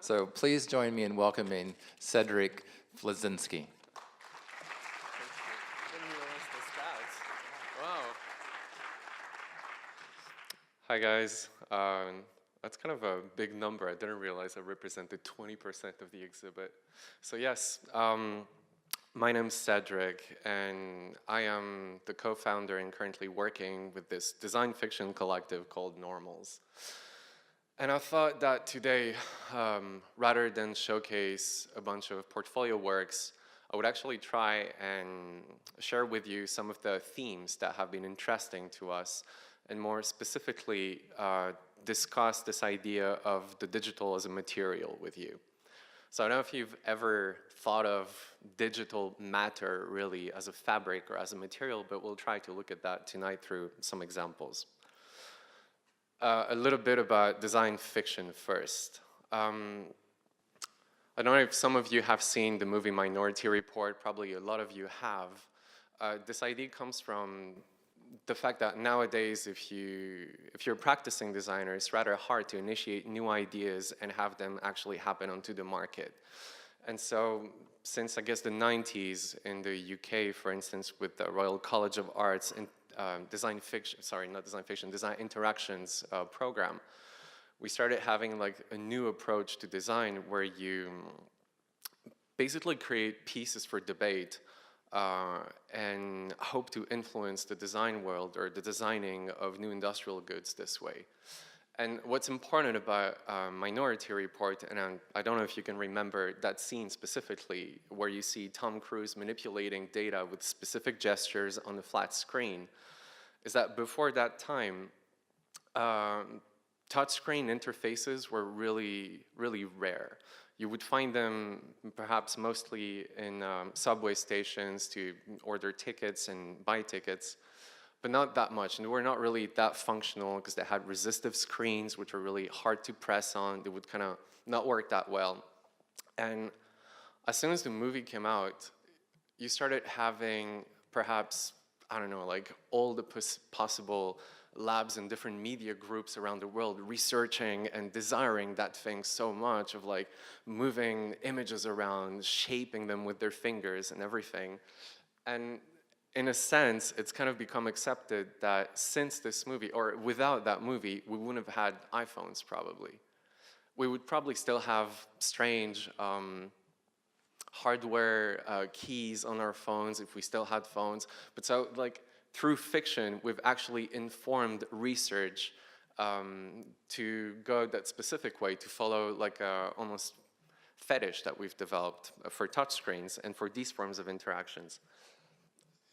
So please join me in welcoming Cedric Flazinski. Wow. Hi guys. That's kind of a big number. I didn't realize I represented 20% of the exhibit. So yes, my name's Cedric, and I am the co-founder and currently working with this design fiction collective called Normals. And I thought that today, rather than showcase a bunch of portfolio works, I would actually try and share with you some of the themes that have been interesting to us, and more specifically, discuss this idea of the digital as a material with you. So I don't know if you've ever thought of digital matter really as a fabric or as a material, but we'll try to look at that tonight through some examples. A little bit about design fiction first. I don't know if some of you have seen the movie Minority Report, probably a lot of you have. This idea comes from the fact that nowadays if you're a practicing designer, it's rather hard to initiate new ideas and have them actually happen onto the market. And so since I guess the 90s in the UK, for instance, with the Royal College of Arts and design interactions program, we started having like a new approach to design where you basically create pieces for debate and hope to influence the design world or the designing of new industrial goods this way. And what's important about Minority Report, and I don't know if you can remember that scene specifically, where you see Tom Cruise manipulating data with specific gestures on a flat screen, is that before that time, touchscreen interfaces were really, really rare. You would find them perhaps mostly in subway stations to order tickets and buy tickets, but not that much. And they were not really that functional because they had resistive screens, which were really hard to press on. They would kind of not work that well. And as soon as the movie came out, you started having perhaps, I don't know, like all the possible labs and different media groups around the world researching and desiring that thing so much of like moving images around, shaping them with their fingers and everything. And in a sense, it's kind of become accepted that since this movie, or without that movie, we wouldn't have had iPhones probably. We would probably still have strange hardware keys on our phones if we still had phones. But so like through fiction, we've actually informed research to go that specific way, to follow like a almost fetish that we've developed for touchscreens and for these forms of interactions.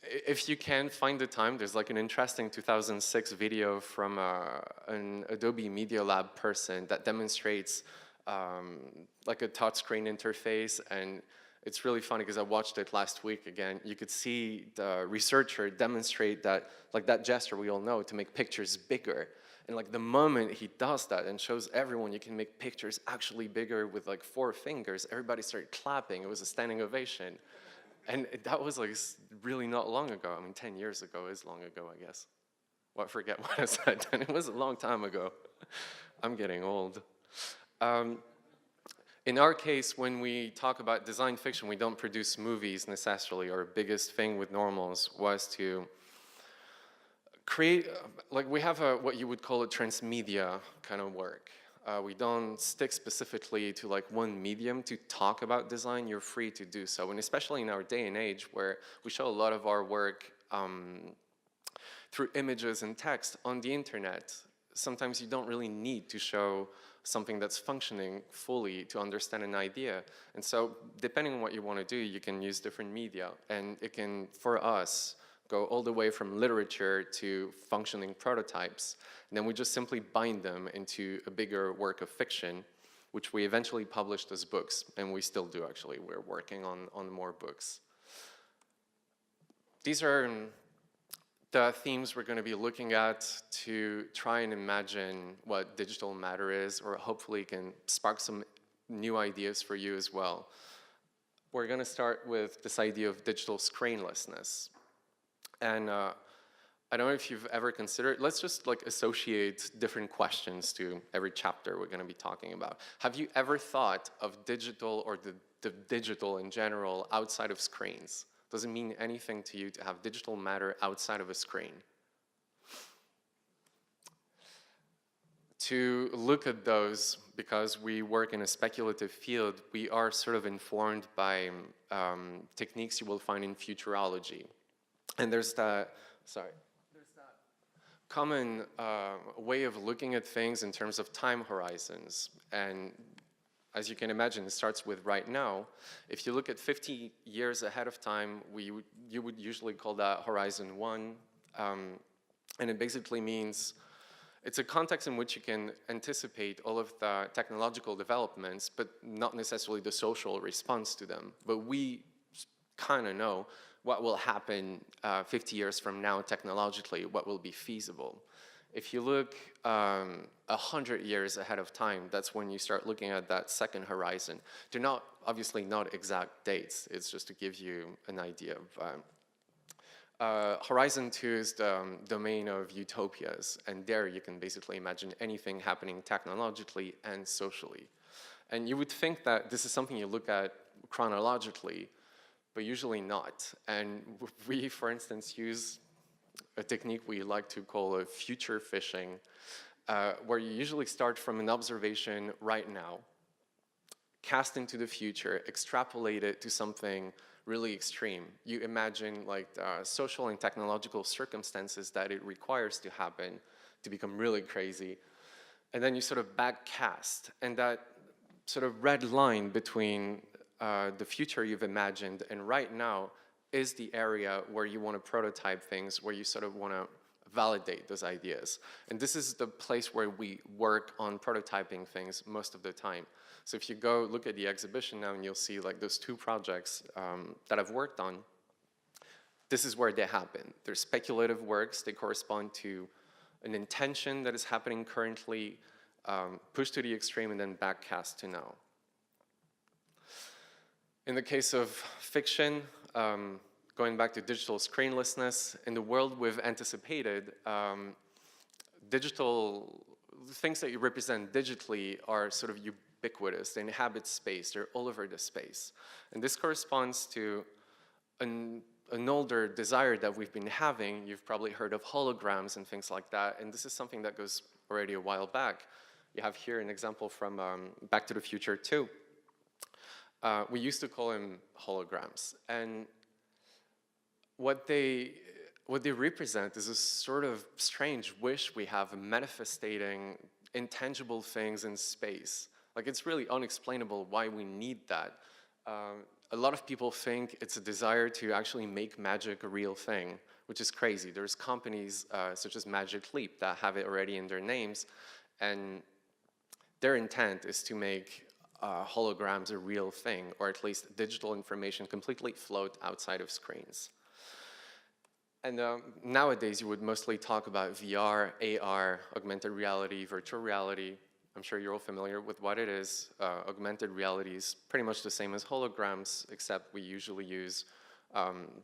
If you can find the time, there's like an interesting 2006 video from an Adobe Media Lab person that demonstrates like a touchscreen interface, and it's really funny because I watched it last week again. You could see the researcher demonstrate that, like that gesture we all know, to make pictures bigger. And like the moment he does that and shows everyone you can make pictures actually bigger with like 4 fingers, everybody started clapping. It was a standing ovation. And that was like really not long ago. I mean, 10 years ago is long ago, I guess. Well, I forget what I said then. It was a long time ago. I'm getting old. In our case, when we talk about design fiction, we don't produce movies necessarily. Our biggest thing with Normals was to create, like we have a, what you would call a transmedia kind of work. We don't stick specifically to like one medium to talk about design. You're free to do so. And especially in our day and age where we show a lot of our work through images and text on the internet, sometimes you don't really need to show something that's functioning fully to understand an idea. And so depending on what you want to do, you can use different media. And it can, for us, go all the way from literature to functioning prototypes. And then we just simply bind them into a bigger work of fiction, which we eventually published as books. And we still do, actually. We're working on more books. These are the themes we're going to be looking at to try and imagine what digital matter is, or hopefully can spark some new ideas for you as well. We're going to start with this idea of digital screenlessness. And I I don't know if you've ever considered, let's just like associate different questions to every chapter we're gonna be talking about. Have you ever thought of digital or the digital in general outside of screens? Does it mean anything to you to have digital matter outside of a screen? To look at those, because we work in a speculative field, we are sort of informed by techniques you will find in futurology. And there's that common way of looking at things in terms of time horizons. And as you can imagine, it starts with right now. If you look at 50 years ahead of time, you would usually call that horizon 1. And it basically means it's a context in which you can anticipate all of the technological developments, but not necessarily the social response to them. But we kind of know what will happen 50 years from now technologically, what will be feasible. If you look 100 years ahead of time, that's when you start looking at that second horizon. They're obviously not exact dates, it's just to give you an idea of Horizon 2 is the domain of utopias, and there you can basically imagine anything happening technologically and socially. And you would think that this is something you look at chronologically, but usually not. And we, for instance, use a technique we like to call a future fishing, where you usually start from an observation right now, cast into the future, extrapolate it to something really extreme. You imagine like social and technological circumstances that it requires to happen to become really crazy. And then you sort of backcast. And that sort of red line between the future you've imagined and right now is the area where you want to prototype things, where you sort of want to validate those ideas. And this is the place where we work on prototyping things most of the time. So if you go look at the exhibition now and you'll see like those two projects that I've worked on, this is where they happen. They're speculative works, they correspond to an intention that is happening currently, pushed to the extreme and then backcast to now. In the case of fiction, going back to digital screenlessness, in the world we've anticipated, digital things that you represent digitally are sort of ubiquitous. They inhabit space. They're all over the space. And this corresponds to an older desire that we've been having. You've probably heard of holograms and things like that. And this is something that goes already a while back. You have here an example from Back to the Future 2. We used to call them holograms. And what they represent is a sort of strange wish we have manifesting intangible things in space. Like, it's really unexplainable why we need that. A lot of people think it's a desire to actually make magic a real thing, which is crazy. There's companies such as Magic Leap that have it already in their names, and their intent is to make holograms a real thing, or at least digital information completely float outside of screens. And nowadays, you would mostly talk about VR, AR, augmented reality, virtual reality. I'm sure you're all familiar with what it is. Augmented reality is pretty much the same as holograms, except we usually use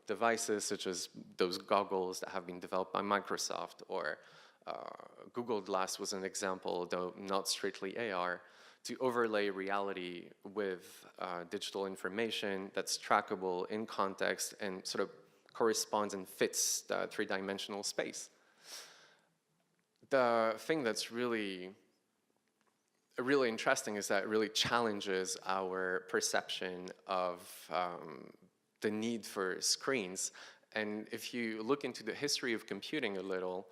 devices such as those goggles that have been developed by Microsoft, or Google Glass was an example, though not strictly AR, to overlay reality with digital information that's trackable in context and sort of corresponds and fits the three-dimensional space. The thing that's really interesting is that it really challenges our perception of the need for screens. And if you look into the history of computing a little,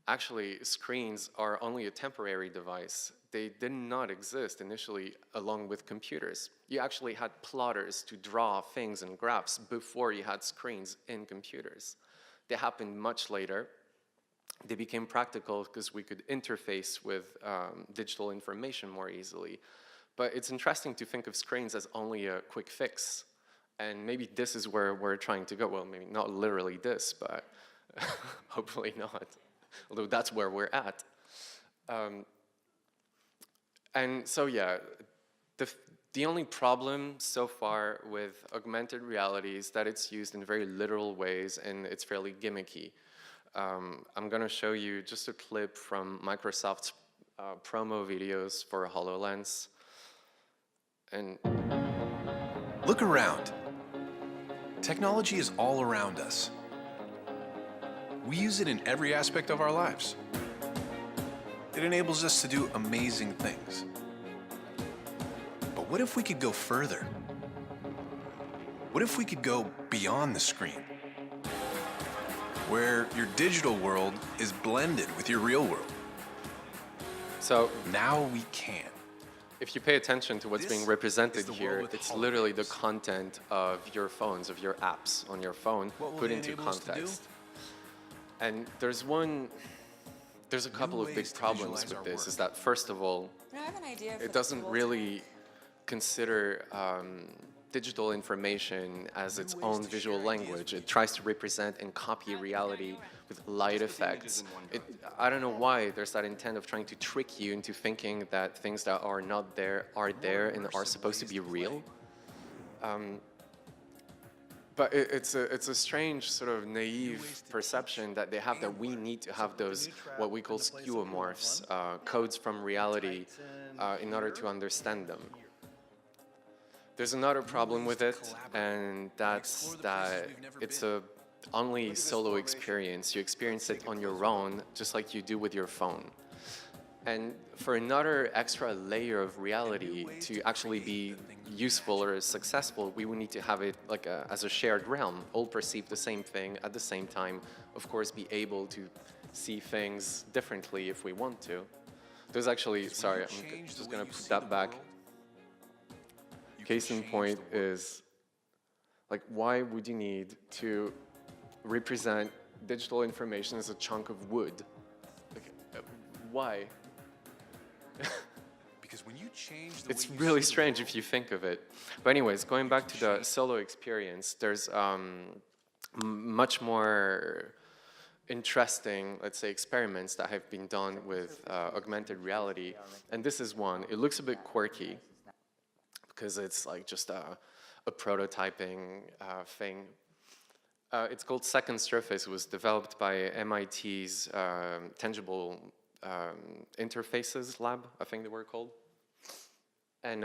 actually screens are only a temporary device. They did not exist initially along with computers. You actually had plotters to draw things and graphs before you had screens in computers. They happened much later. They became practical because we could interface with digital information more easily. But it's interesting to think of screens as only a quick fix. And maybe this is where we're trying to go. Well, maybe not literally this, but hopefully not. Although that's where we're at. And so, yeah, the only problem so far with augmented reality is that it's used in very literal ways and it's fairly gimmicky. I'm going to show you just a clip from Microsoft's promo videos for HoloLens. And look around. Technology is all around us. We use it in every aspect of our lives. It enables us to do amazing things. But what if we could go further? What if we could go beyond the screen? Where your digital world is blended with your real world. so Now we can. if you pay attention to what's being This represented is the world here, with it's literally the holograms. content of your phones, of your apps on your phone, What will put they into enable us to do? context. And there's a couple of big ways to problems visualize with our this, work. is that first of all, I have an idea for it the doesn't tool really consider digital information as its ways own to visual share ideas language. with It tries to represent and copy reality with light effects. I don't know why there's that intent of trying to trick you into thinking that things that are not there are there and are supposed to be real. But it's a strange sort of naive perception that they have that we need to have those what we call skeuomorphs, codes from reality, in order to understand them. There's another problem with it, and that's that it's a only solo experience. You experience it on your own, just like you do with your phone. And for another extra layer of reality to actually be useful or successful, we would need to have it like as a shared realm, all perceive the same thing at the same time, of course be able to see things differently if we want to. There's actually, sorry, I'm just going to put that back. Case in point is, like, why would you need to represent digital information as a chunk of wood? Like, why? Because when you change the It's way you really see the strange world, if you think of it. But anyways, going back to the solo experience, there's much more interesting, let's say, experiments that have been done with augmented reality. And this is one. It looks a bit quirky because it's like just a prototyping thing. It's called Second Surface. It was developed by MIT's Tangible Interfaces Lab, I think they were called. And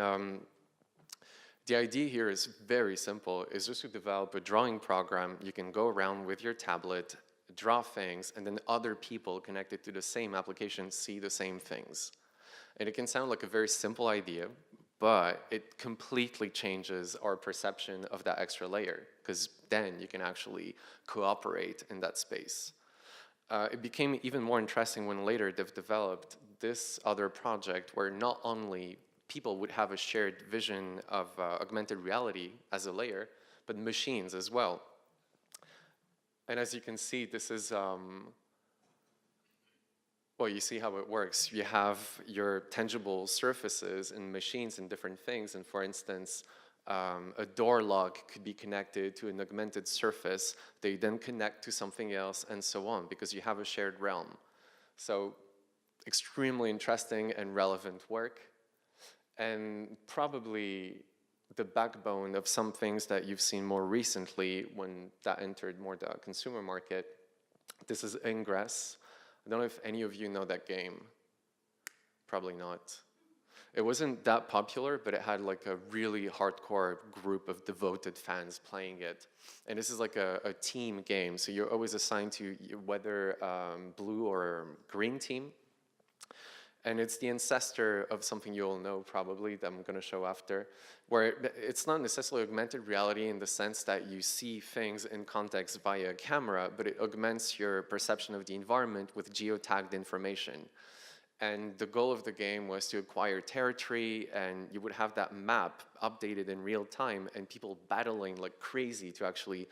the idea here is very simple. It's just to develop a drawing program. You can go around with your tablet, draw things, and then other people connected to the same application see the same things. And it can sound like a very simple idea, but it completely changes our perception of that extra layer, because then you can actually cooperate in that space. It became even more interesting when later they've developed this other project where not only people would have a shared vision of augmented reality as a layer, but machines as well. And as you can see, this is, well, you see how it works. You have your tangible surfaces and machines and different things. And for instance, a door lock could be connected to an augmented surface. They then connect to something else and so on, because you have a shared realm. So extremely interesting and relevant work. And probably the backbone of some things that you've seen more recently when that entered more the consumer market. This is Ingress. I don't know if any of you know that game. Probably not. It wasn't that popular, but it had like a really hardcore group of devoted fans playing it. And this is like a team game, so you're always assigned to whether blue or green team. And it's the ancestor of something you all know probably that I'm going to show after, where it's not necessarily augmented reality in the sense that you see things in context via a camera, but it augments your perception of the environment with geotagged information. And the goal of the game was to acquire territory, and you would have that map updated in real time, and people battling like crazy to actually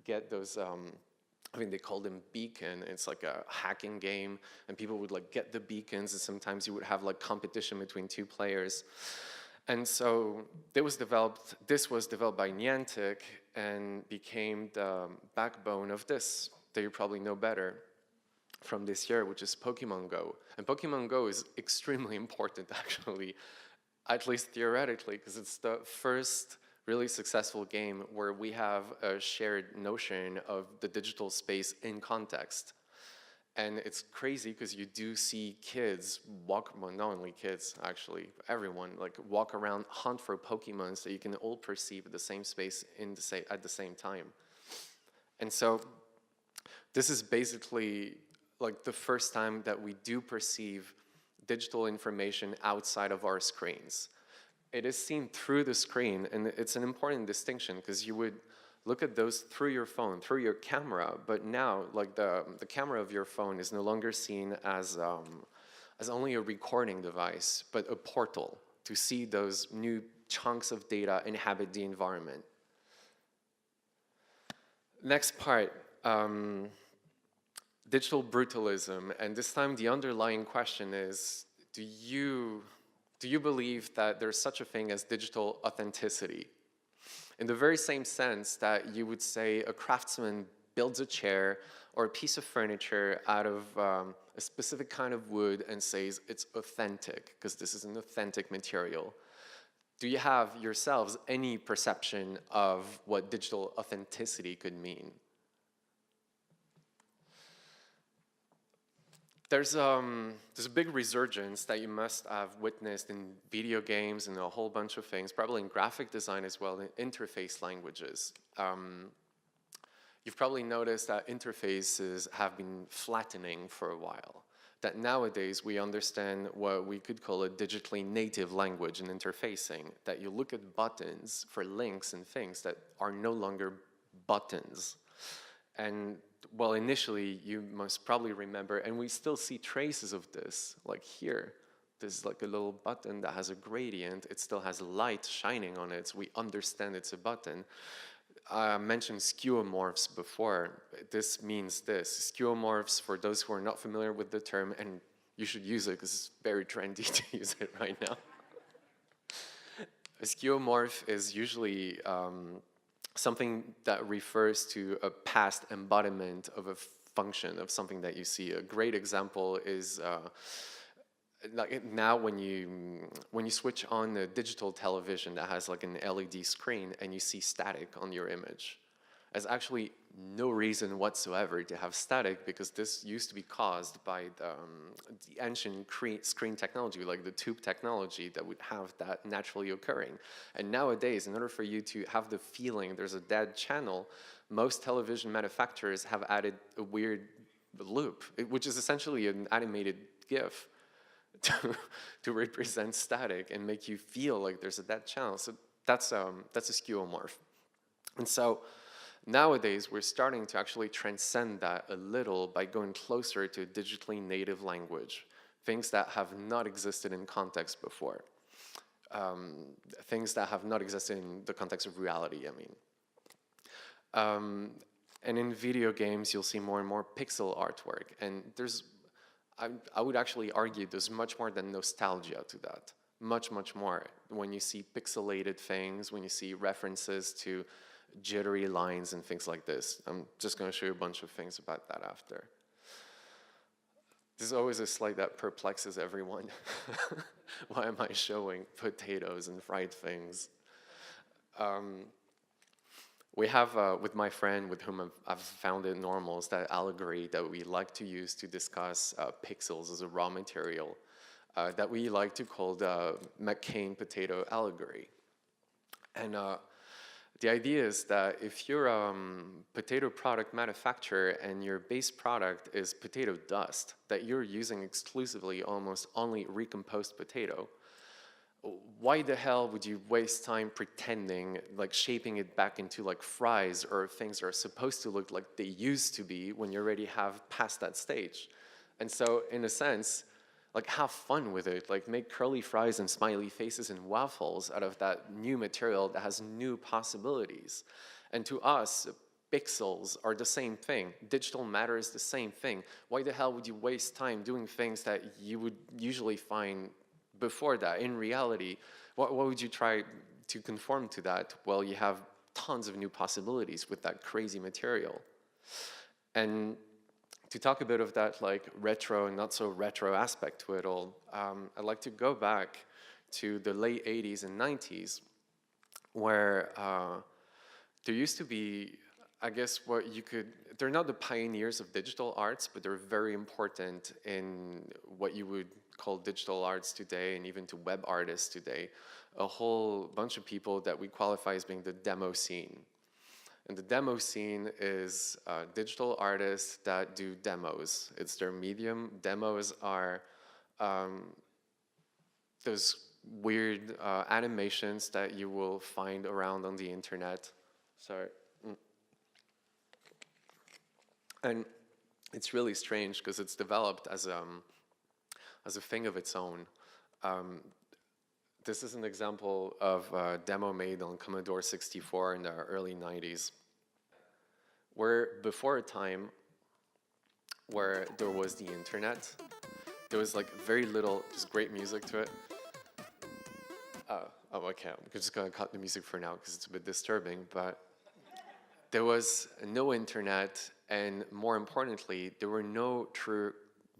get those, I mean, they call them beacon. It's like a hacking game, and people would like get the beacons, and sometimes you would have like competition between two players. And so this was developed by Niantic and became the backbone of this that you probably know better from this year, which is Pokemon Go. And Pokemon Go is extremely important, actually, at least theoretically, because it's the first really successful game where we have a shared notion of the digital space in context. And it's crazy because you do see kids walk, well, not only kids, actually, everyone, like walk around, hunt for Pokemon that you can all perceive at the same space at the same time. And so this is basically like the first time that we do perceive digital information outside of our screens. It is seen through the screen, and it's an important distinction because you would look at those through your phone, through your camera, but now, like the camera of your phone is no longer seen as only a recording device, but a portal to see those new chunks of data inhabit the environment. Next part, digital brutalism, and this time the underlying question is, do you believe that there's such a thing as digital authenticity? In the very same sense that you would say a craftsman builds a chair or a piece of furniture out of a specific kind of wood and says it's authentic because this is an authentic material. Do you have yourselves any perception of what digital authenticity could mean? There's a big resurgence that you must have witnessed in video games and a whole bunch of things, probably in graphic design as well, in interface languages. You've probably noticed that interfaces have been flattening for a while, that nowadays we understand what we could call a digitally native language in interfacing, that you look at buttons for links and things that are no longer buttons. And well, initially, you must probably remember, and we still see traces of this, like here. There's like a little button that has a gradient. It still has light shining on it, so we understand it's a button. I mentioned skeuomorphs before. This means this. Skeuomorphs, for those who are not familiar with the term, and you should use it because it's very trendy to use it right now. A skeuomorph is usually something that refers to a past embodiment of a function of something that you see. A great example is like now when you switch on a digital television that has like an LED screen and you see static on your image. There's actually no reason whatsoever to have static because this used to be caused by the ancient screen technology, like the tube technology that would have that naturally occurring. And nowadays, in order for you to have the feeling there's a dead channel, most television manufacturers have added a weird loop, which is essentially an animated GIF to represent static and make you feel like there's a dead channel. So that's a skeuomorph. And so nowadays, we're starting to actually transcend that a little by going closer to a digitally native language, things that have not existed in context before, things that have not existed in the context of reality, I mean. And in video games, you'll see more and more pixel artwork, and I would actually argue there's much more than nostalgia to that, much, much more. When you see pixelated things, when you see references to jittery lines and things like this. I'm just going to show you a bunch of things about that after. There's always a slide that perplexes everyone. Why am I showing potatoes and fried things? We have, with my friend with whom I've founded Normals, that allegory that we like to use to discuss pixels as a raw material that we like to call the Mccain potato allegory. And the idea is that if you're a potato product manufacturer and your base product is potato dust that you're using exclusively almost only recomposed potato, why the hell would you waste time pretending, like shaping it back into like fries or things that are supposed to look like they used to be when you already have passed that stage? And so in a sense, like have fun with it, like make curly fries and smiley faces and waffles out of that new material that has new possibilities. And to us, pixels are the same thing. Digital matter is the same thing. Why the hell would you waste time doing things that you would usually find before that? In reality, what would you try to conform to that? Well, you have tons of new possibilities with that crazy material. And to talk a bit of that like retro and not so retro aspect to it all, I'd like to go back to the late 80s and 90s where there used to be I guess what you could, they're not the pioneers of digital arts, but they're very important in what you would call digital arts today, and even to web artists today. A whole bunch of people that we qualify as being the demo scene. And the demo scene is digital artists that do demos. It's their medium. Demos are those weird animations that you will find around on the internet. Sorry. And it's really strange because it's developed as a thing of its own. This is an example of a demo made on Commodore 64 in the early 90s. Where before a time where there was the internet, there was like very little, just great music to it. Oh, okay, I'm just gonna cut the music for now because it's a bit disturbing, but there was no internet, and more importantly, there were no true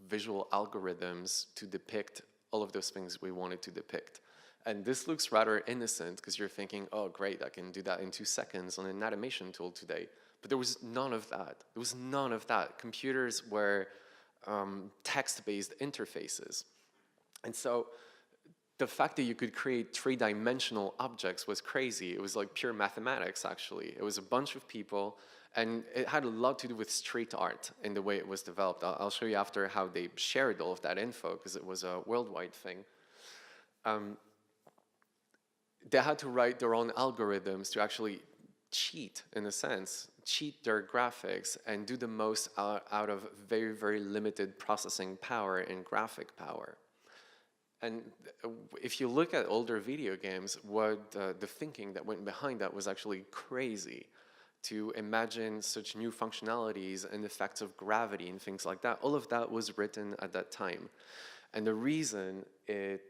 visual algorithms to depict all of those things we wanted to depict. And this looks rather innocent because you're thinking, oh great, I can do that in 2 seconds on an animation tool today. But there was none of that. There was none of that. Computers were text-based interfaces. And so the fact that you could create 3-dimensional objects was crazy. It was like pure mathematics, actually. It was a bunch of people, and it had a lot to do with street art in the way it was developed. I'll show you after how they shared all of that info, because it was a worldwide thing. They had to write their own algorithms to actually cheat, in a sense, cheat their graphics and do the most out of very, very limited processing power and graphic power. And if you look at older video games, what the thinking that went behind that was actually crazy. To imagine such new functionalities and effects of gravity and things like that, all of that was written at that time. And the reason it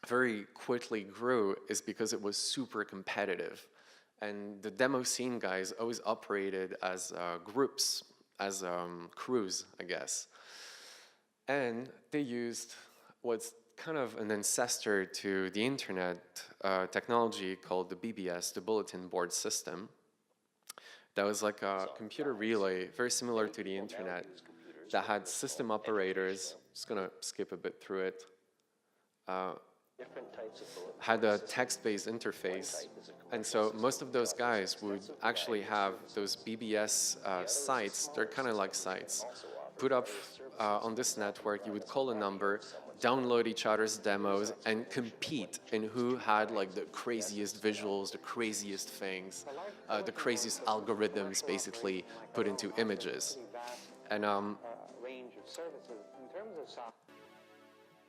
very quickly grew is because it was super competitive. And the demo scene guys always operated as groups, as crews, I guess. And they used what's kind of an ancestor to the internet technology called the BBS, the Bulletin Board System. That was like a computer relay, very similar to the internet, that had system operators. Just gonna skip a bit through it. Had a text-based interface. And so most of those guys would actually have those BBS sites, they're kind of like sites, put up on this network. You would call a number, download each other's demos, and compete in who had like the craziest visuals, the craziest things, the craziest algorithms basically put into images. And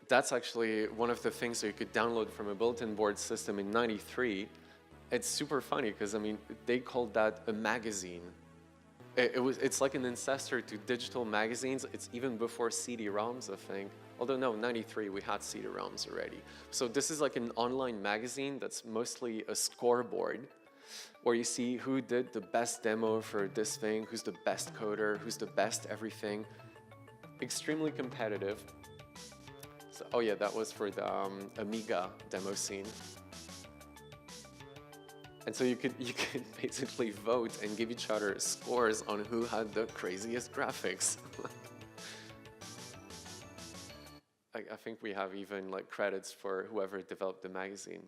that's actually one of the things that you could download from a bulletin board system in '93. It's super funny because, I mean, they called that a magazine. It's like an ancestor to digital magazines. It's even before CD-ROMs, I think. Although no, '93 we had CD-ROMs already. So this is like an online magazine that's mostly a scoreboard where you see who did the best demo for this thing, who's the best coder, who's the best everything. Extremely competitive. So, oh yeah, that was for the Amiga demo scene. And so you could basically vote and give each other scores on who had the craziest graphics. I think we have even like credits for whoever developed the magazine.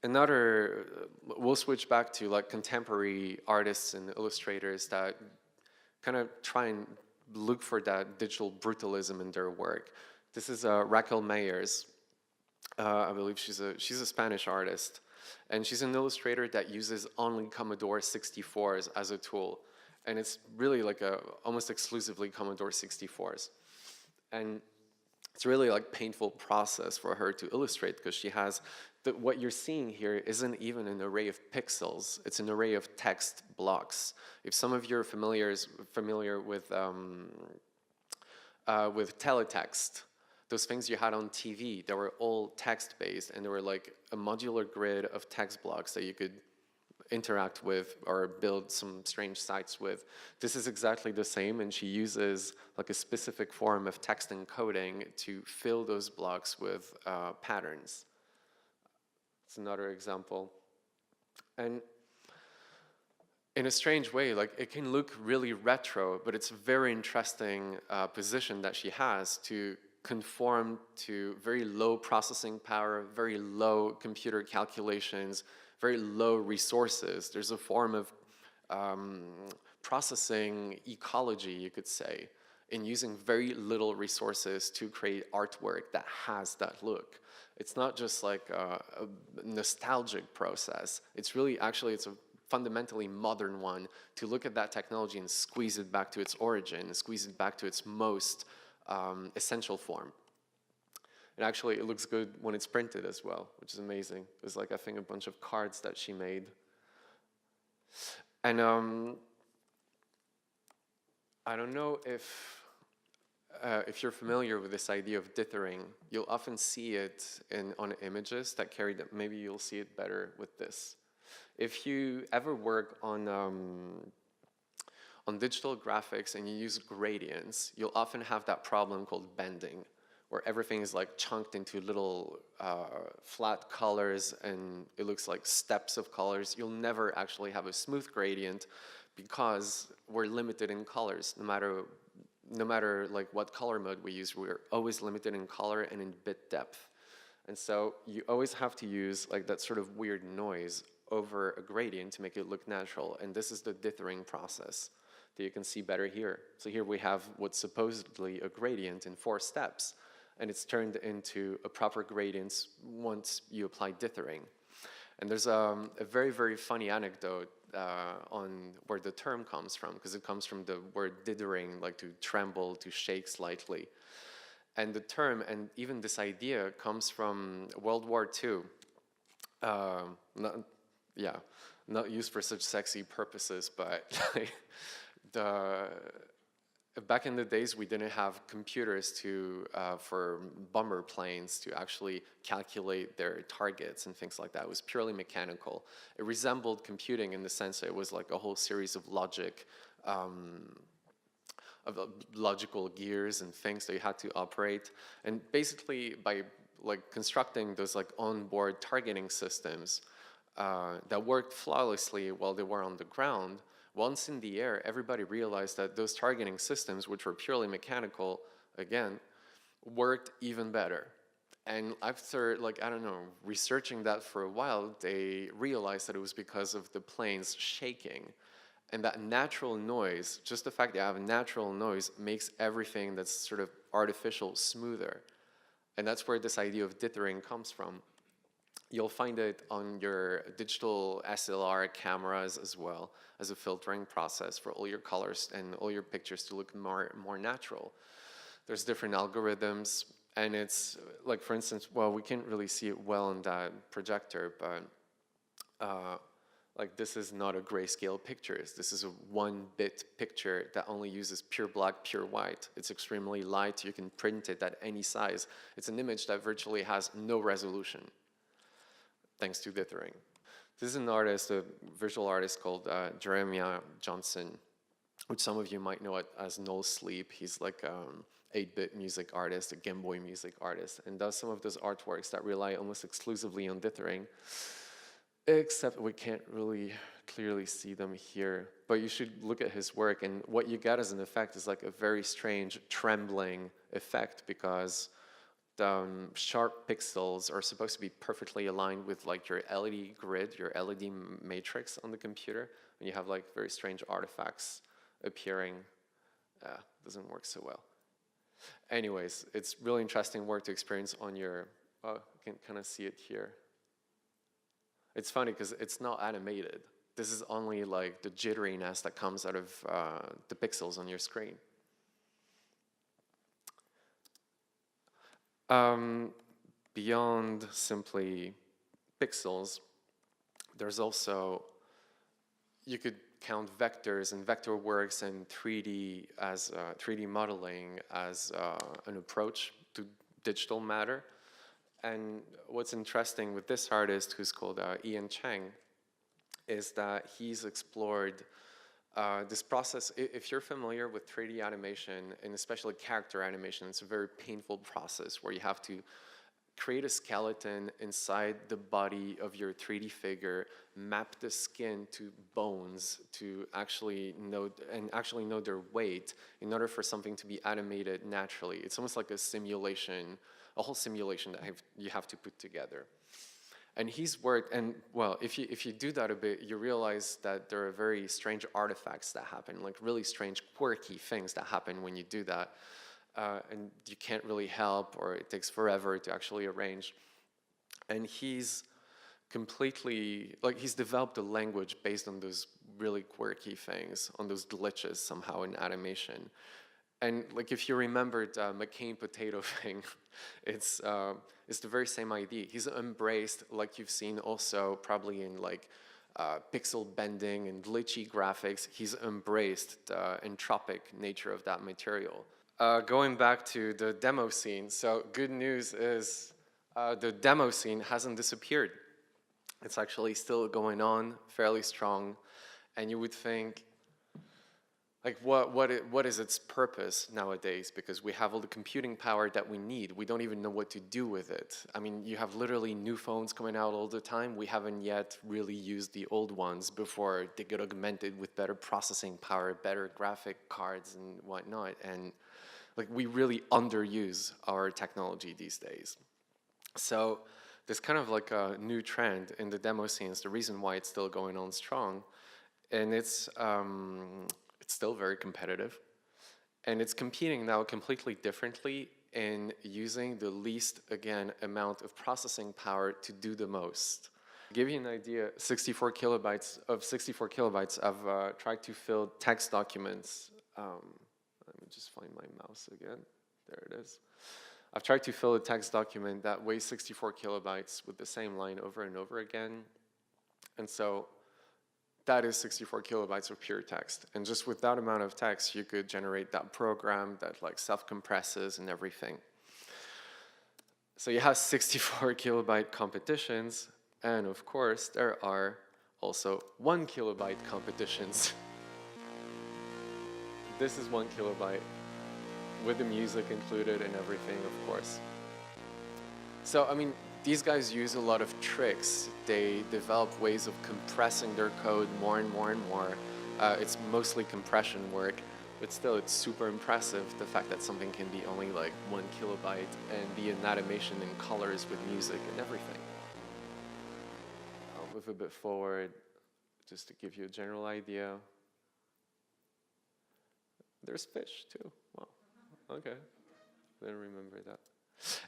We'll switch back to like contemporary artists and illustrators that kind of try and look for that digital brutalism in their work. This is Raquel Meyers. I believe she's a Spanish artist. And she's an illustrator that uses only Commodore 64s as a tool. And it's really like almost exclusively Commodore 64s. And it's really like painful process for her to illustrate because she has, what you're seeing here isn't even an array of pixels, it's an array of text blocks. If some of you are familiar with teletext, those things you had on TV, they were all text-based, and they were like a modular grid of text blocks that you could interact with or build some strange sites with. This is exactly the same, and she uses like a specific form of text encoding to fill those blocks with patterns. It's another example. And in a strange way, like it can look really retro, but it's a very interesting position that she has to conform to very low processing power, very low computer calculations, very low resources. There's a form of processing ecology, you could say, in using very little resources to create artwork that has that look. It's not just like a nostalgic process. It's really, actually, it's a fundamentally modern one to look at that technology and squeeze it back to its origin, squeeze it back to its most essential form. And actually, it looks good when it's printed as well, which is amazing. There's like, I think, a bunch of cards that she made. And I don't know if you're familiar with this idea of dithering. You'll often see it on images that carry them. Maybe you'll see it better with this. If you ever work on digital graphics and you use gradients, you'll often have that problem called bending, where everything is like chunked into little flat colors and it looks like steps of colors. You'll never actually have a smooth gradient because we're limited in colors. No matter like what color mode we use, we're always limited in color and in bit depth. And so you always have to use like that sort of weird noise over a gradient to make it look natural. And this is the dithering process that you can see better here. So here we have what's supposedly a gradient in 4 steps, and it's turned into a proper gradient once you apply dithering. And there's a very, very funny anecdote on where the term comes from, because it comes from the word dithering, like to tremble, to shake slightly. And the term, and even this idea, comes from World War II. Not used for such sexy purposes, but back in the days, we didn't have computers for bomber planes to actually calculate their targets and things like that. It was purely mechanical. It resembled computing in the sense that it was like a whole series of logical gears and things that you had to operate. And basically, by like constructing those like onboard targeting systems that worked flawlessly while they were on the ground, once in the air, everybody realized that those targeting systems, which were purely mechanical, again, worked even better. And after, like, I don't know, researching that for a while, they realized that it was because of the planes shaking. And that natural noise, just the fact that you have a natural noise, makes everything that's sort of artificial smoother. And that's where this idea of dithering comes from. You'll find it on your digital SLR cameras as well as a filtering process for all your colors and all your pictures to look more natural. There's different algorithms, and it's like, for instance, well, we can't really see it well on that projector, but like this is not a grayscale picture. This is a 1-bit picture that only uses pure black, pure white. It's extremely light. You can print it at any size. It's an image that virtually has no resolution, thanks to dithering. This is an artist, a visual artist called Jeremiah Johnson, which some of you might know as No Sleep. He's like 8-bit music artist, a Game Boy music artist, and does some of those artworks that rely almost exclusively on dithering, except we can't really clearly see them here. But you should look at his work, and what you get as an effect is like a very strange trembling effect, because the sharp pixels are supposed to be perfectly aligned with like your LED grid, your LED matrix on the computer, and you have like very strange artifacts appearing. Doesn't work so well. Anyways, it's really interesting work to experience on your, you can kind of see it here. It's funny because it's not animated. This is only like the jitteriness that comes out of the pixels on your screen. Beyond simply pixels, there's also, you could count vectors and vector works and 3D as 3D modeling as an approach to digital matter. And what's interesting with this artist, who's called Ian Chang, is that he's explored this process. If you're familiar with 3D animation, and especially character animation, it's a very painful process where you have to create a skeleton inside the body of your 3D figure, map the skin to bones to actually know their weight in order for something to be animated naturally. It's almost like a simulation, a whole simulation that you have to put together. And he's worked, and well, if you do that a bit, you realize that there are very strange artifacts that happen, like really strange, quirky things that happen when you do that. And you can't really help, or it takes forever to actually arrange. And he's completely, like, he's developed a language based on those really quirky things, on those glitches somehow in animation. And like, if you remembered Mccain potato thing, it's the very same idea. He's embraced, like you've seen also probably in like pixel bending and glitchy graphics, he's embraced the entropic nature of that material. Going back to the demo scene, so good news is the demo scene hasn't disappeared. It's actually still going on, fairly strong, and you would think, like, what is its purpose nowadays? Because we have all the computing power that we need. We don't even know what to do with it. I mean, you have literally new phones coming out all the time. We haven't yet really used the old ones before they get augmented with better processing power, better graphic cards and whatnot. And like, we really underuse our technology these days. So there's kind of like a new trend in the demo scenes, the reason why it's still going on strong. And it's still very competitive. And it's competing now completely differently in using the least, again, amount of processing power to do the most. To give you an idea, 64 kilobytes, I've tried to fill text documents. Let me just find my mouse again. There it is. I've tried to fill a text document that weighs 64 kilobytes with the same line over and over again. And so that is 64 kilobytes of pure text. And just with that amount of text, you could generate that program that like self-compresses and everything. So you have 64 kilobyte competitions. And of course, there are also 1 kilobyte competitions. This is 1 kilobyte with the music included and everything, of course. So, I mean, these guys use a lot of tricks. They develop ways of compressing their code more and more and more. It's mostly compression work, but still it's super impressive, the fact that something can be only like 1 kilobyte and be an animation in colors with music and everything. I'll move a bit forward just to give you a general idea. There's fish too. Wow. Okay. Didn't remember that.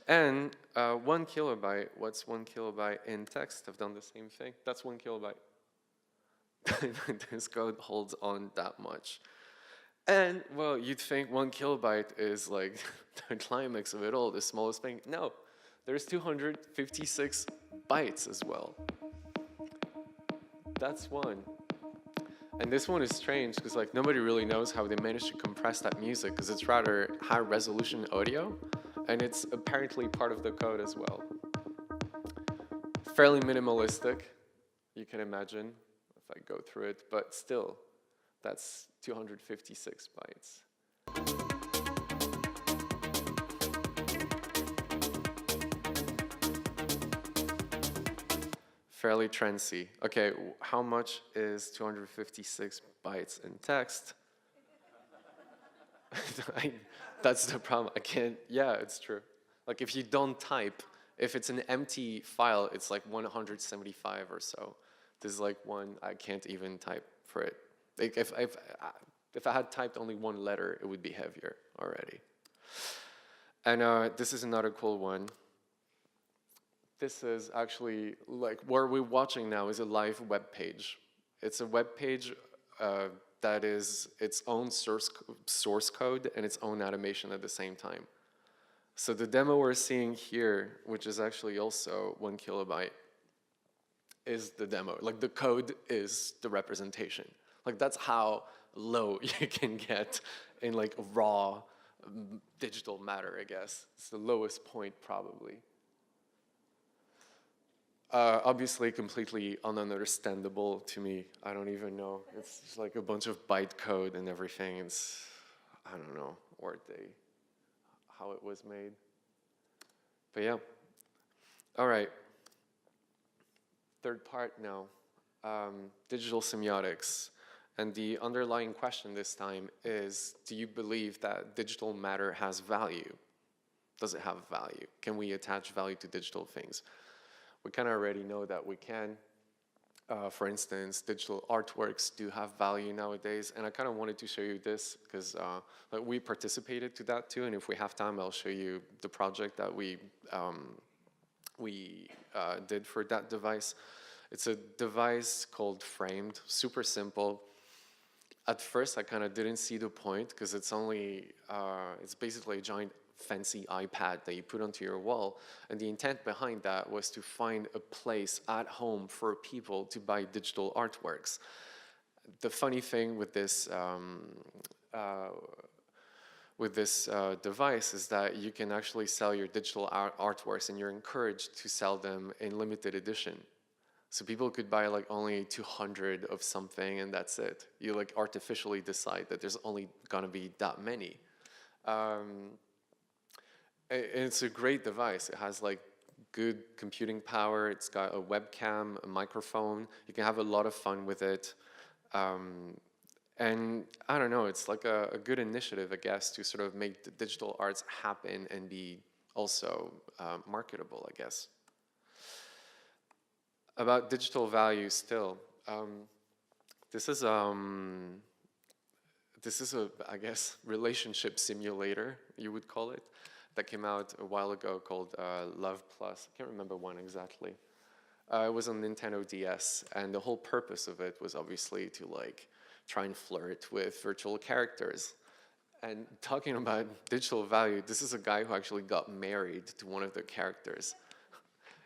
And 1 kilobyte, what's 1 kilobyte in text? I've done the same thing. That's 1 kilobyte. This code holds on that much. And, well, you'd think 1 kilobyte is like the climax of it all, the smallest thing. No, there's 256 bytes as well. That's one. And this one is strange because like nobody really knows how they managed to compress that music because it's rather high resolution audio and it's apparently part of the code as well. Fairly minimalistic, you can imagine if I go through it, but still, that's 256 bytes. Fairly trendy. Okay, how much is 256 bytes in text? That's the problem. I can't, yeah, it's true. Like if you don't type, if it's an empty file, it's like 175 or so. There's like one, I can't even type for it. Like if I had typed only one letter, it would be heavier already. And this is another cool one. This is actually, like, what we're watching now is a live web page. It's a web page that is its own source code and its own animation at the same time. So the demo we're seeing here, which is actually also 1 kilobyte, is the demo. Like, the code is the representation. Like, that's how low you can get in, like, raw digital matter, I guess. It's the lowest point, probably. Obviously completely ununderstandable to me. I don't even know. It's just like a bunch of byte code and everything. It's, I don't know how it was made. But yeah, All right. Third part now, digital semiotics. And the underlying question this time is, do you believe that digital matter has value? Does it have value? Can we attach value to digital things? We kind of already know that we can. For instance, digital artworks do have value nowadays, and I kind of wanted to show you this because like we participated to that too, and if we have time, I'll show you the project that we did for that device. It's a device called Framed, super simple. At first, I kind of didn't see the point because it's basically a giant fancy iPad that you put onto your wall. And the intent behind that was to find a place at home for people to buy digital artworks. The funny thing with this device is that you can actually sell your digital artworks, and you're encouraged to sell them in limited edition. So people could buy like only 200 of something, and that's it. You like artificially decide that there's only gonna be that many. It's a great device. It has like good computing power. It's got a webcam, a microphone. You can have a lot of fun with it. And I don't know, it's like a good initiative, I guess, to sort of make the digital arts happen and be also marketable, I guess. About digital value still, this is a, I guess, relationship simulator, you would call it, that came out a while ago called Love Plus. I can't remember when exactly. It was on Nintendo DS, and the whole purpose of it was obviously to like try and flirt with virtual characters. And talking about digital value, this is a guy who actually got married to one of the characters.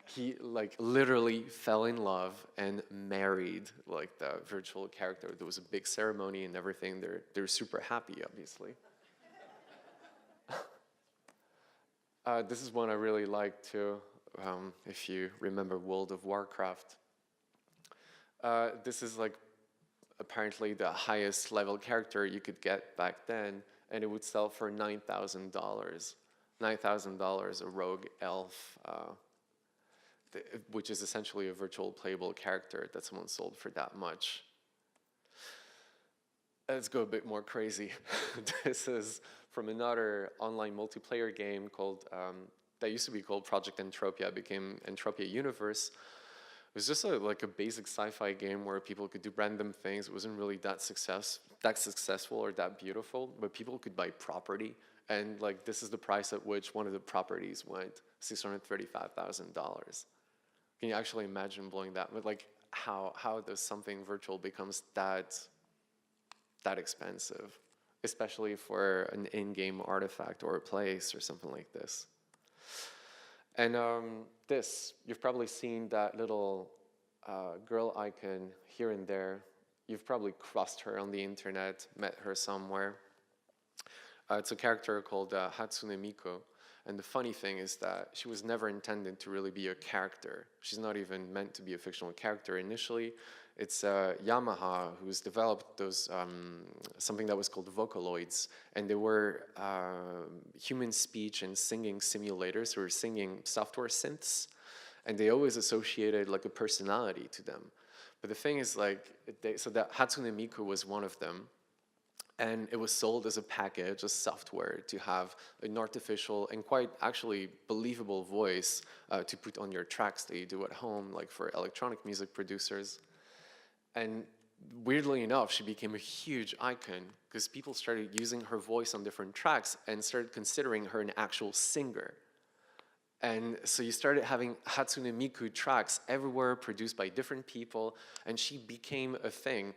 He like literally fell in love and married like the virtual character. There was a big ceremony and everything. They're super happy, obviously. This is one I really like too, if you remember World of Warcraft. This is like apparently the highest level character you could get back then, and it would sell for $9,000. $9,000, a rogue elf, which is essentially a virtual playable character that someone sold for that much. Let's go a bit more crazy. This is from another online multiplayer game called, that used to be called Project Entropia, it became Entropia Universe. It was just like a basic sci-fi game where people could do random things. It wasn't really that successful or that beautiful, but people could buy property. And like this is the price at which one of the properties went, $635,000. Can you actually imagine blowing that? But like how does something virtual becomes that expensive, especially for an in-game artifact or a place or something like this? And this, you've probably seen that little girl icon here and there. You've probably crossed her on the internet, met her somewhere. It's a character called Hatsune Miku. And the funny thing is that she was never intended to really be a character. She's not even meant to be a fictional character initially. It's Yamaha who's developed those something that was called Vocaloids, and they were human speech and singing simulators, or singing software synths, and they always associated like a personality to them. But the thing is, like, so that Hatsune Miku was one of them, and it was sold as a package, as software, to have an artificial and quite actually believable voice to put on your tracks that you do at home, like for electronic music producers. And weirdly enough, she became a huge icon because people started using her voice on different tracks and started considering her an actual singer. And so you started having Hatsune Miku tracks everywhere produced by different people, and she became a thing.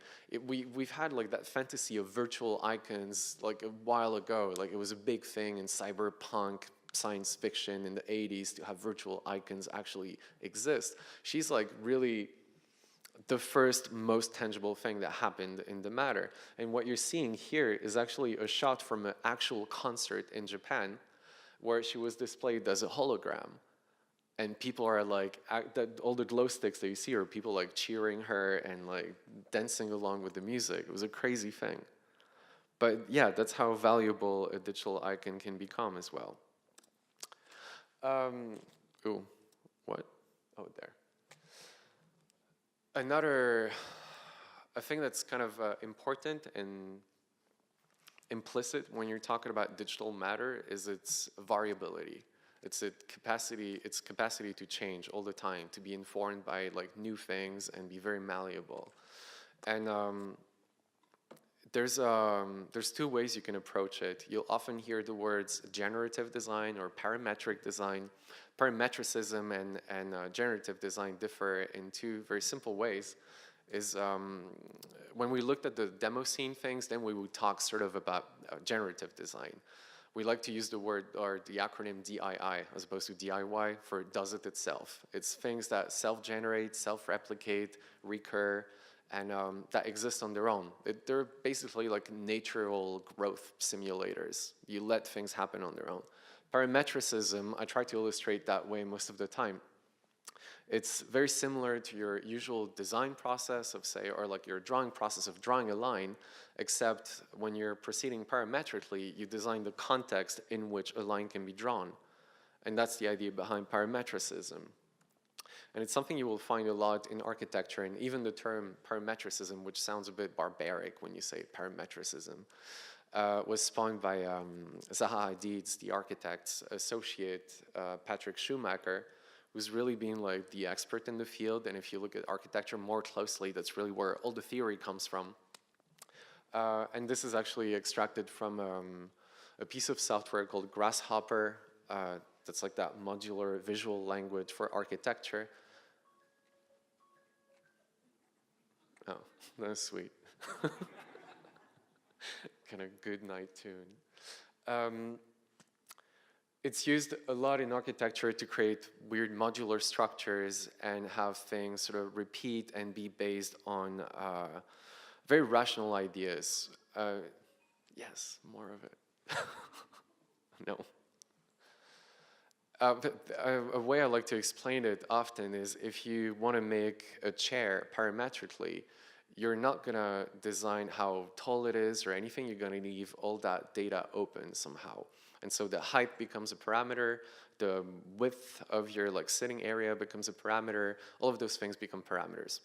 We've had like that fantasy of virtual icons like a while ago. Like it was a big thing in cyberpunk science fiction in the 80s to have virtual icons actually exist. She's like really the first most tangible thing that happened in the matter. And what you're seeing here is actually a shot from an actual concert in Japan where she was displayed as a hologram. And people are like, all the glow sticks that you see are people like cheering her and like dancing along with the music. It was a crazy thing. But yeah, that's how valuable a digital icon can become as well. what? Oh, there. Another, a thing that's kind of important and implicit when you're talking about digital matter is its variability. It's its capacity to change all the time, to be informed by like new things and be very malleable. And there's two ways you can approach it. You'll often hear the words generative design or parametric design. Parametricism and generative design differ in two very simple ways. When we looked at the demo scene things, then we would talk sort of about generative design. We like to use the word or the acronym DII as opposed to DIY for does it itself. It's things that self-generate, self-replicate, recur, and that exist on their own. They're basically like natural growth simulators. You let things happen on their own. Parametricism, I try to illustrate that way most of the time. It's very similar to your usual design process of, say, or like your drawing process of drawing a line, except when you're proceeding parametrically, you design the context in which a line can be drawn. And that's the idea behind parametricism. And it's something you will find a lot in architecture, and even the term parametricism, which sounds a bit barbaric when you say parametricism, was spawned by Zaha Hadid's, the architect's associate, Patrick Schumacher, who's really been like the expert in the field. And if you look at architecture more closely, that's really where all the theory comes from. And this is actually extracted from a piece of software called Grasshopper. That's like that modular visual language for architecture. Oh, that's sweet. Kind of good night tune. It's used a lot in architecture to create weird modular structures and have things sort of repeat and be based on very rational ideas. Yes, more of it. No. A way I like to explain it often is if you want to make a chair parametrically, you're not going to design how tall it is or anything. You're going to leave all that data open somehow. And so the height becomes a parameter, the width of your like sitting area becomes a parameter, all of those things become parameters.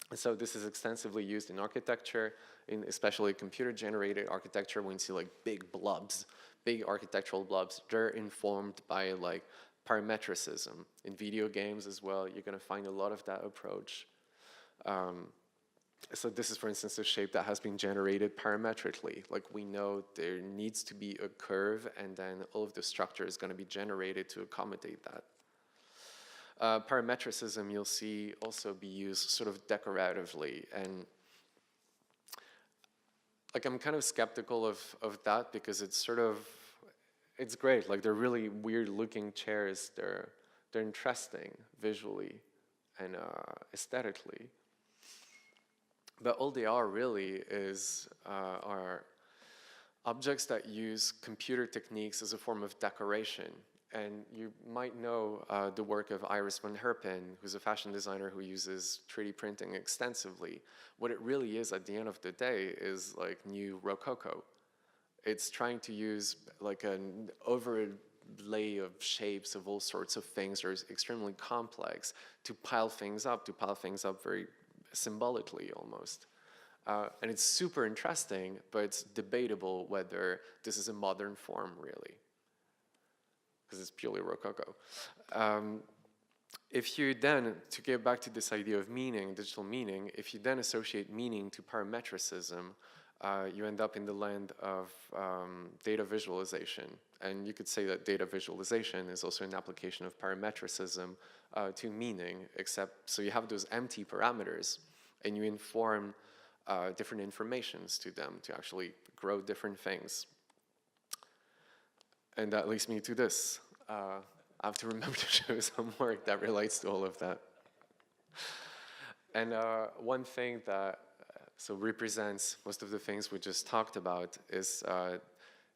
And so this is extensively used in architecture, in especially computer-generated architecture, when you see like big blobs, big architectural blobs, they're informed by like parametricism. In video games as well, you're gonna find a lot of that approach. So this is, for instance, a shape that has been generated parametrically. Like we know there needs to be a curve, and then all of the structure is gonna be generated to accommodate that. Parametricism you'll see also be used sort of decoratively, and like I'm kind of skeptical of that because it's sort of, it's great, like they're really weird looking chairs, they're interesting visually and aesthetically, but all they are really is are objects that use computer techniques as a form of decoration. And you might know the work of Iris van Herpen, who's a fashion designer who uses 3D printing extensively. What it really is at the end of the day is like new Rococo. It's trying to use like an overlay of shapes of all sorts of things that are extremely complex to pile things up very symbolically almost. And it's super interesting, but it's debatable whether this is a modern form really, because it's purely Rococo. If you then, to get back to this idea of meaning, digital meaning, if you then associate meaning to parametricism, you end up in the land of data visualization. And you could say that data visualization is also an application of parametricism to meaning, except so you have those empty parameters and you inform different informations to them to actually grow different things. And that leads me to this. I have to remember to show some work that relates to all of that. And one thing that so represents most of the things we just talked about is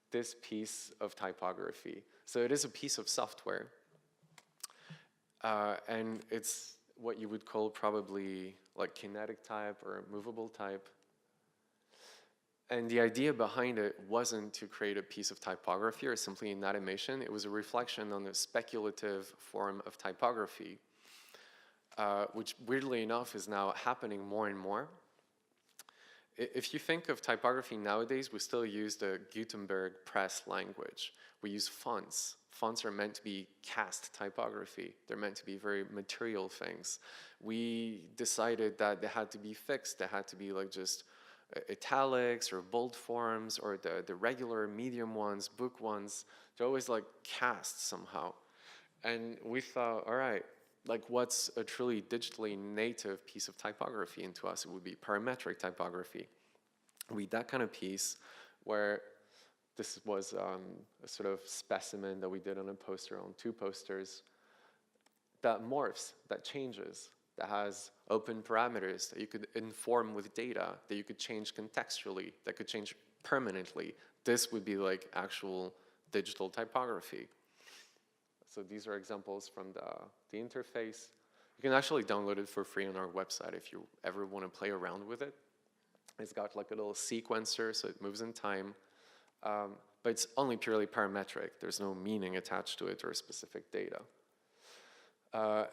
this piece of typography. So it is a piece of software. And it's what you would call probably like kinetic type or movable type. And the idea behind it wasn't to create a piece of typography or simply an animation. It was a reflection on the speculative form of typography, which weirdly enough is now happening more and more. If you think of typography nowadays, we still use the Gutenberg press language. We use fonts. Fonts are meant to be cast typography. They're meant to be very material things. We decided that they had to be fixed. They had to be like just italics or bold forms or the regular medium ones, book ones. They're always like cast somehow. And we thought, all right, like what's a truly digitally native piece of typography? And to us, it would be parametric typography. That kind of piece where this was a sort of specimen that we did on a poster, on 2 posters, that morphs, that changes, that has open parameters that you could inform with data, that you could change contextually, that could change permanently. This would be like actual digital typography. So these are examples from the interface. You can actually download it for free on our website if you ever want to play around with it. It's got like a little sequencer, so it moves in time. But it's only purely parametric. There's no meaning attached to it or specific data.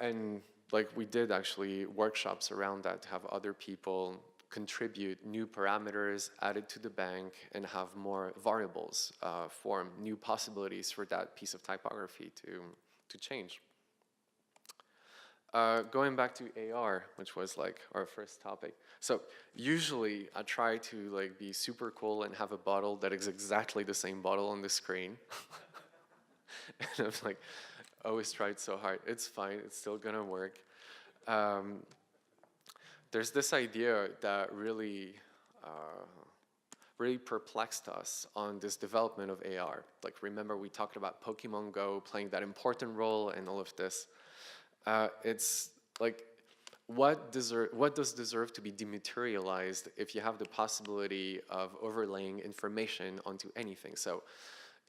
And like we did actually workshops around that to have other people contribute new parameters added to the bank and have more variables form new possibilities for that piece of typography to change. Going back to AR, which was like our first topic. So usually I try to like be super cool and have a bottle that is exactly the same bottle on the screen. And I'm like, always tried so hard. It's fine, it's still gonna work. There's this idea that really perplexed us on this development of AR. Like remember we talked about Pokemon Go playing that important role and all of this. It's like, what does deserve to be dematerialized if you have the possibility of overlaying information onto anything? So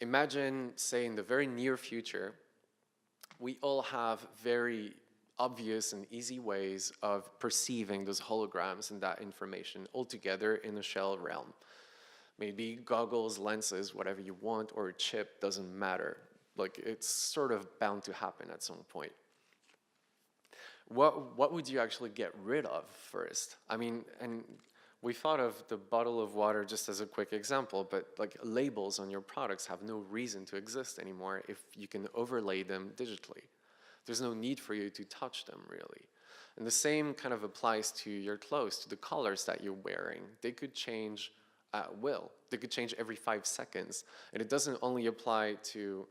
imagine, say, in the very near future, we all have very obvious and easy ways of perceiving those holograms and that information all together in a shell realm. Maybe goggles, lenses, whatever you want, or a chip, doesn't matter. Like, it's sort of bound to happen at some point. What would you actually get rid of first? I mean, and we thought of the bottle of water just as a quick example, but like labels on your products have no reason to exist anymore if you can overlay them digitally. There's no need for you to touch them, really. And the same kind of applies to your clothes, to the colors that you're wearing. They could change at will. They could change every 5 seconds. And it doesn't only apply to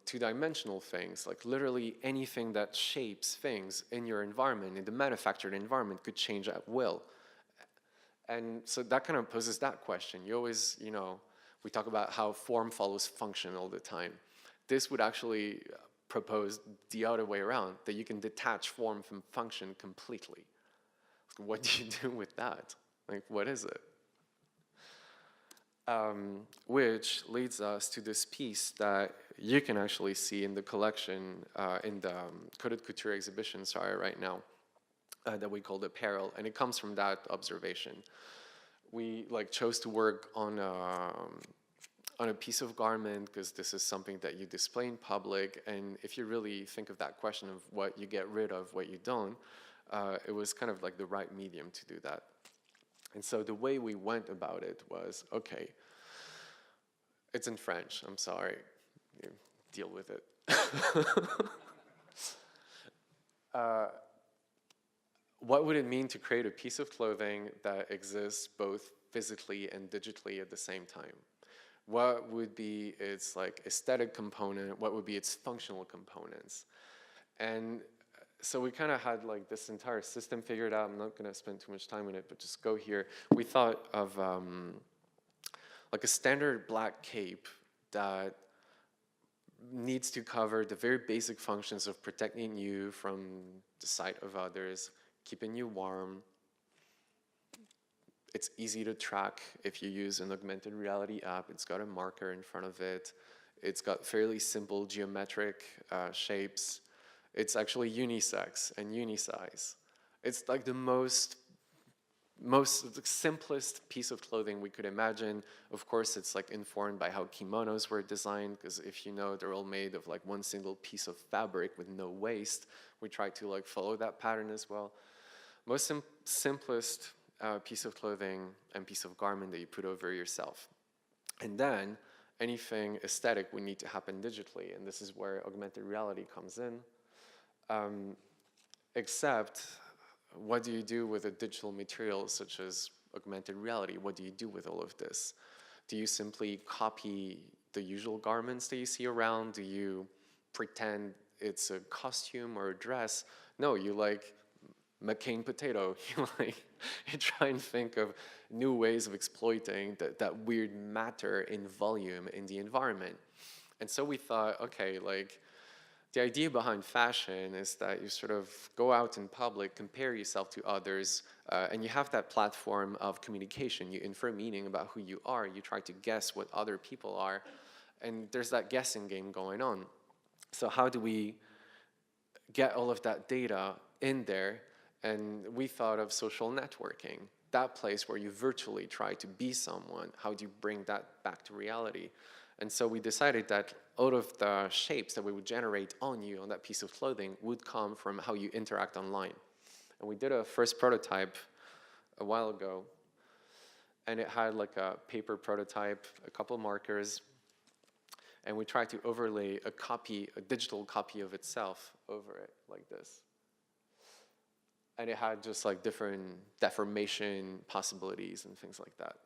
two-dimensional things, like literally anything that shapes things in your environment, in the manufactured environment, could change at will. And so that kind of poses that question. You always, you know, we talk about how form follows function all the time. This would actually propose the other way around, that you can detach form from function completely. What do you do with that? Like, what is it? Which leads us to this piece that you can actually see in the collection, in the Coded Couture exhibition, right now, that we called Apparel, and it comes from that observation. We chose to work on a piece of garment because this is something that you display in public, and if you really think of that question of what you get rid of, what you don't, it was kind of like the right medium to do that. And so the way we went about it was, okay, it's in French, I'm sorry, you deal with it. What would it mean to create a piece of clothing that exists both physically and digitally at the same time? What would be its aesthetic component? What would be its functional components? And so we kind of had this entire system figured out. I'm not going to spend too much time on it, but just go here. We thought of a standard black cape that needs to cover the very basic functions of protecting you from the sight of others, keeping you warm. It's easy to track if you use an augmented reality app. It's got a marker in front of it. It's got fairly simple geometric shapes. It's actually unisex and unisize. It's like the most most simplest piece of clothing we could imagine. Of course, it's like informed by how kimonos were designed, because if you know, they're all made of like one single piece of fabric with no waste. We try to like follow that pattern as well. Most simplest piece of clothing and piece of garment that you put over yourself. And then anything aesthetic would need to happen digitally, and this is where augmented reality comes in. Except, what do you do with a digital material such as augmented reality? What do you do with all of this? Do you simply copy the usual garments that you see around? Do you pretend it's a costume or a dress? No, you like Mccain potato. You try and think of new ways of exploiting that weird matter in volume in the environment. And so we thought, okay, like, the idea behind fashion is that you sort of go out in public, compare yourself to others, and you have that platform of communication. You infer meaning about who you are. You try to guess what other people are, and there's that guessing game going on. So how do we get all of that data in there? And we thought of social networking, that place where you virtually try to be someone. How do you bring that back to reality? And so we decided that all of the shapes that we would generate on you, on that piece of clothing, would come from how you interact online. And we did a first prototype a while ago, and it had like a paper prototype, a couple markers, and we tried to overlay a digital copy of itself over it, like this. And it had just like different deformation possibilities and things like that.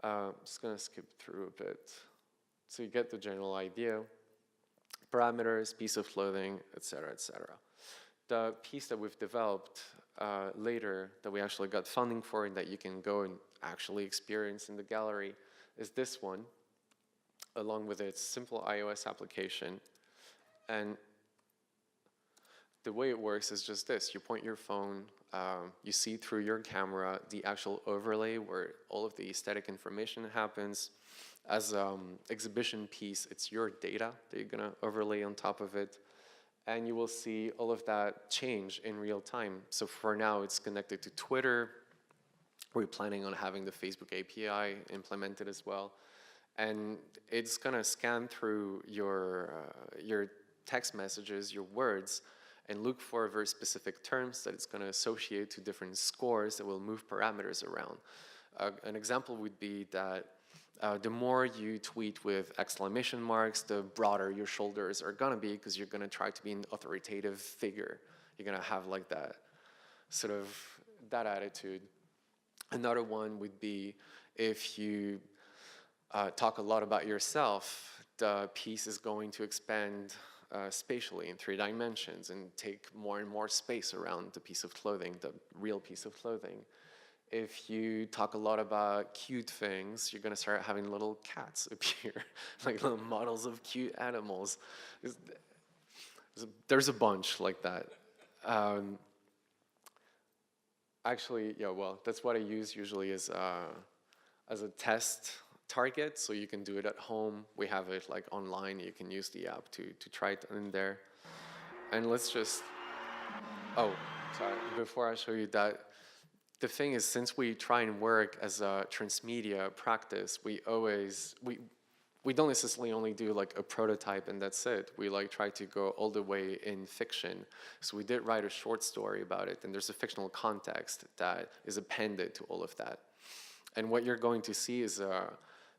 I'm just gonna skip through a bit. So you get the general idea. Parameters, piece of clothing, etc., etc. The piece that we've developed later, that we actually got funding for and that you can go and actually experience in the gallery, is this one, along with its simple iOS application. And the way it works is just this. You point your phone, you see through your camera the actual overlay where all of the aesthetic information happens. As an exhibition piece, it's your data that you're gonna overlay on top of it. And you will see all of that change in real time. So for now, it's connected to Twitter. We're planning on having the Facebook API implemented as well. And it's gonna scan through your text messages, your words, and look for very specific terms that it's going to associate to different scores that will move parameters around. An example would be that the more you tweet with exclamation marks, the broader your shoulders are going to be, because you're going to try to be an authoritative figure. You're going to have like that sort of that attitude. Another one would be if you talk a lot about yourself, the piece is going to expand spatially in 3 dimensions and take more and more space around the piece of clothing, the real piece of clothing. If you talk a lot about cute things, you're gonna start having little cats appear, like little models of cute animals. There's a bunch like that. Actually, yeah, well, that's what I use usually as a test target, so you can do it at home. We have it like online. You can use the app to try it in there. And let's just, oh, sorry, before I show you that, the thing is, since we try and work as a transmedia practice, we don't necessarily only do like a prototype and that's it. We like try to go all the way in fiction. So we did write a short story about it, and there's a fictional context that is appended to all of that. And what you're going to see is a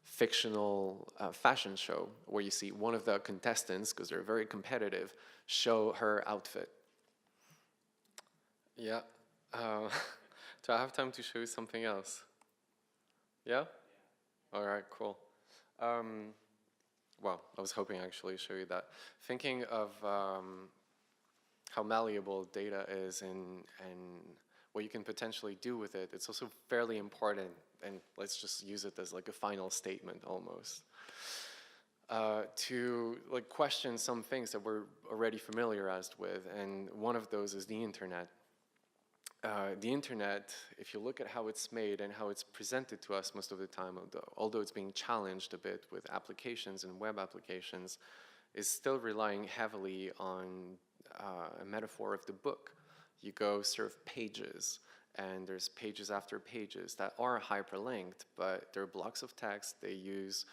fictional fashion show where you see one of the contestants, because they're very competitive, show her outfit. Yeah. Do I have time to show you something else? Yeah? All right, cool. Well, I was hoping actually to show you that. Thinking of how malleable data is and what you can potentially do with it, it's also fairly important, and let's just use it as like a final statement almost, to like question some things that we're already familiarized with, and one of those is the internet. The internet, if you look at how it's made and how it's presented to us most of the time, although it's being challenged a bit with applications and web applications, is still relying heavily on a metaphor of the book. You go surf pages, and there's pages after pages that are hyperlinked, but they're blocks of text. They use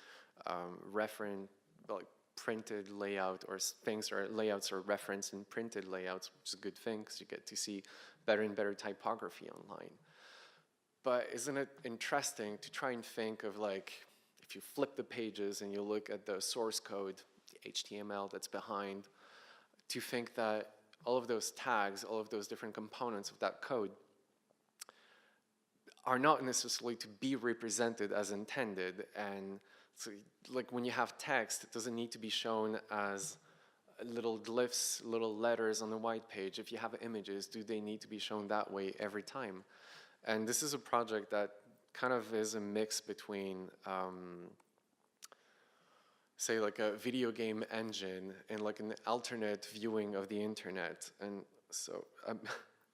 like printed layout, or things, or layouts are referenced in printed layouts, which is a good thing because you get to see better and better typography online. But isn't it interesting to try and think of, like, if you flip the pages and you look at the source code, the HTML that's behind, to think that all of those tags, all of those different components of that code are not necessarily to be represented as intended. And so, like, when you have text, it doesn't need to be shown as little glyphs, little letters on the white page. If you have images, do they need to be shown that way every time? And this is a project that kind of is a mix between, say, like a video game engine and like an alternate viewing of the internet. And so I'm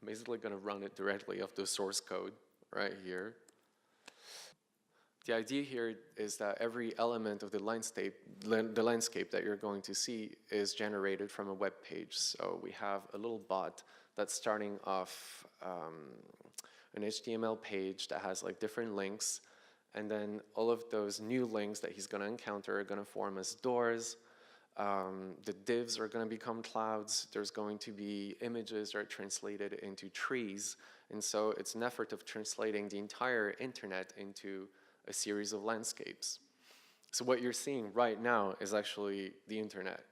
basically going to run it directly off the source code right here. The idea here is that every element of the landscape that you're going to see is generated from a web page. So we have a little bot that's starting off an HTML page that has like different links, and then all of those new links that he's going to encounter are going to form as doors. The divs are going to become clouds. There's going to be images that are translated into trees. And so it's an effort of translating the entire internet into a series of landscapes. So what you're seeing right now is actually the internet.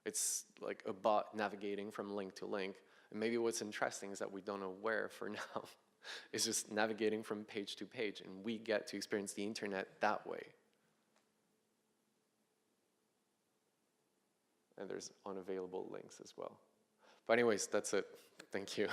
It's like a bot navigating from link to link. And maybe what's interesting is that we don't know where for now. It's just navigating from page to page, and we get to experience the internet that way. And there's unavailable links as well. But anyways, that's it. Thank you.